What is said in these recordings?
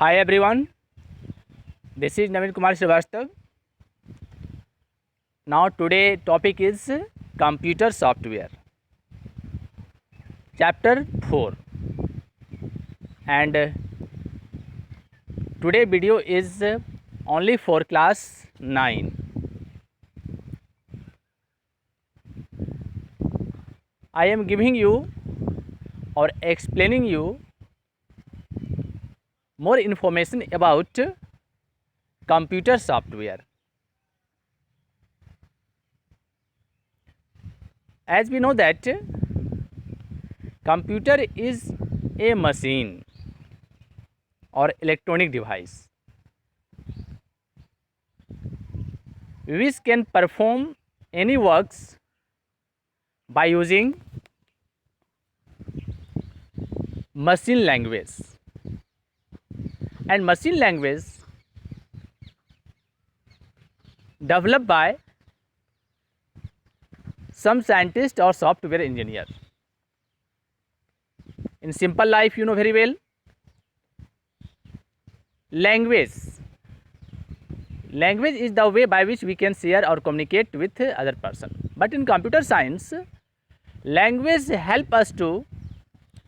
Hi everyone, this is Naveen Kumar Srivastav. Now today topic is computer software, chapter 4, and today video is only for class 9. I am giving you or explaining you more information about computer software. As we know that computer is a machine or electronic device which can perform any works by using machine language, and machine language developed by some scientist or software engineer. In simple life, you know very well, language is the way by which we can share or communicate with other person. But in computer science, language help us to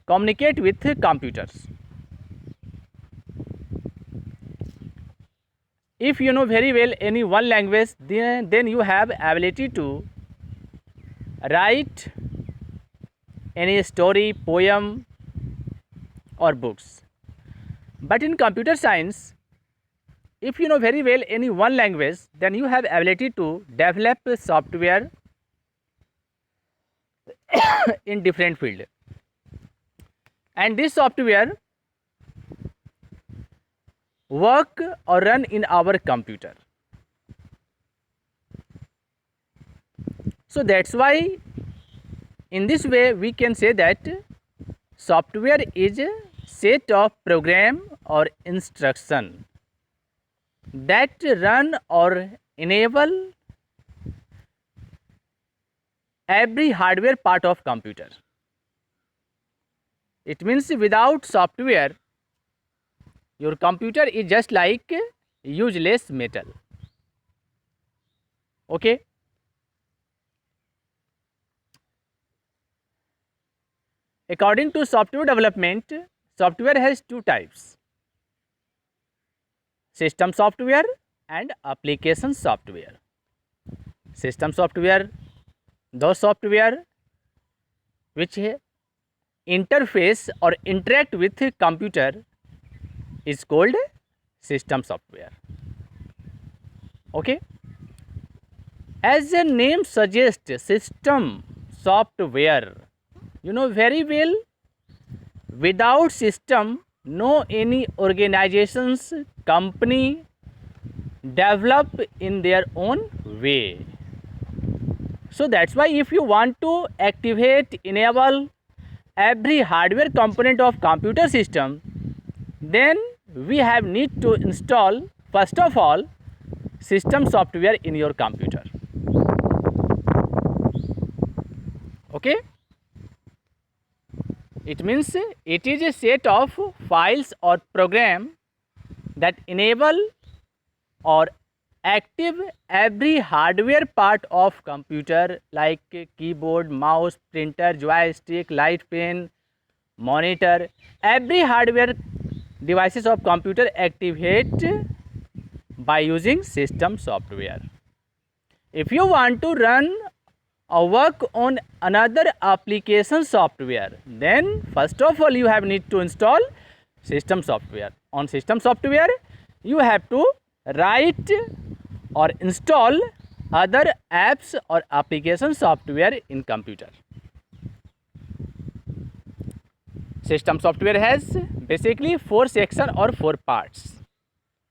communicate with computers. If you know very well any one language, then you have ability to write any story, poem or books. But in computer science, if you know very well any one language, then you have ability to develop software in different field, and this software work or run in our computer. So that's why in this way we can say that software is a set of program or instruction that run or enable every hardware part of computer. It means without software, your computer is just like useless metal. Okay. According to software development, software has two types: system software and application software. System software, those software which interface or interact with computer is called system software. Okay. As the name suggests, system software, you know very well, without system, no any organizations, company develop in their own way. So that's why if you want to activate, enable every hardware component of computer system, then we have need to install first of all system software in your computer. Okay. It means it is a set of files or program that enable or active every hardware part of computer like keyboard, mouse, printer, joystick, light pen, monitor. Every hardware devices of computer activate by using system software. If you want to run or work on another application software, then first of all you have need to install system software. On system software you have to write or install other apps or application software in computer. System software has basically 4 sections or 4 parts.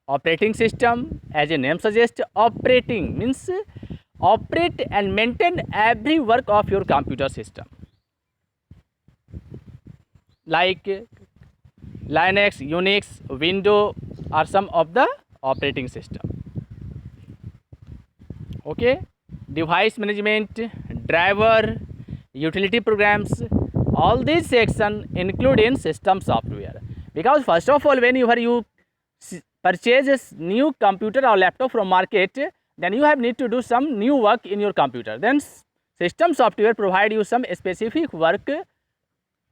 Operating system, as a name suggests, operating means operate and maintain every work of your computer system, like Linux, Unix, Windows are some of the operating system. Okay. Device management, driver, utility programs, all these sections include in system software, because first of all whenever you purchase a new computer or laptop from market, then you have need to do some new work in your computer. Then system software provide you some specific work.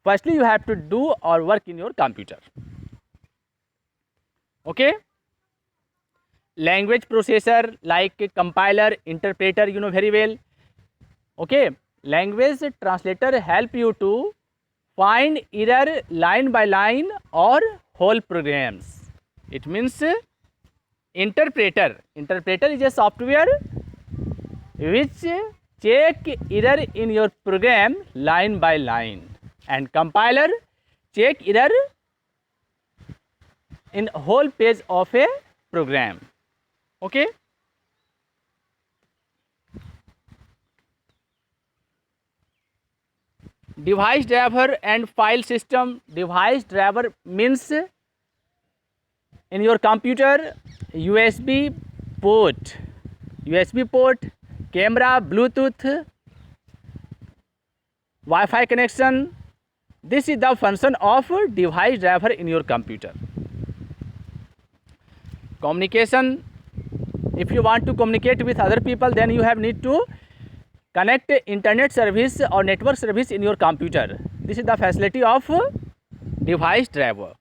Firstly, you have to do or work in your computer. Okay. Language processor like compiler, interpreter, you know very well. Okay. Language translator help you to find error line by line or whole programs. It means interpreter. Interpreter is a software which check error in your program line by line, and compiler check error in whole page of a program. Okay. Device driver and file system. Device driver means in your computer USB port, camera, Bluetooth, Wi-Fi connection. This is the function of device driver in your computer. Communication. If you want to communicate with other people, then you have need to connect internet service or network service in your computer. This is the facility of device driver.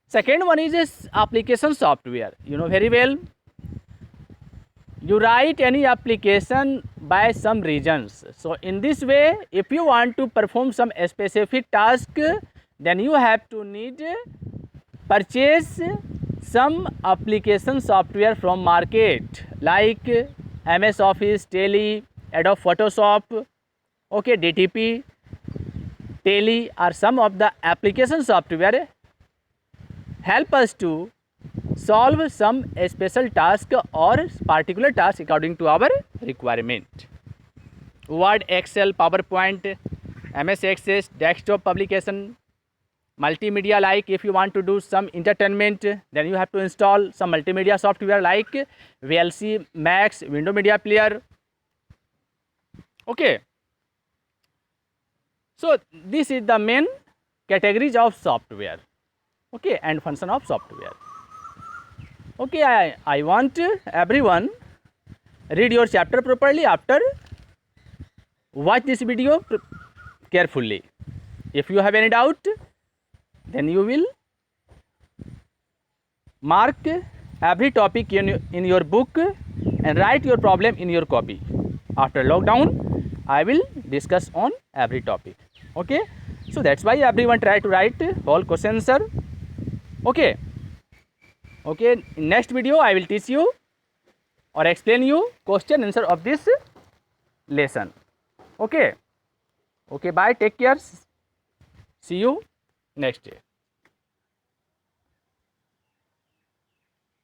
Second one is application software. You know very well. You write any application by some regions. So in this way, if you want to perform some specific task, then you have to need purchase some application software from market like MS Office, Tele, Adobe Photoshop, okay, DTP, Tele are some of the application software help us to solve some special task or particular task according to our requirement. Word, Excel, PowerPoint, MS Access, desktop publication, multimedia, like if you want to do some entertainment, then you have to install some multimedia software like VLC, Max, Window Media Player. Okay. So this is the main categories of software. Okay, and function of software. Okay, I want everyone read your chapter properly after watch this video carefully. If you have any doubt, then you will mark every topic in your book and write your problem in your copy. After lockdown, I will discuss on every topic. Okay, so that's why everyone try to write all question answer. Okay. Okay, in next video I will teach you or explain you question answer of this lesson. Okay. Okay, bye, take care. See you next day.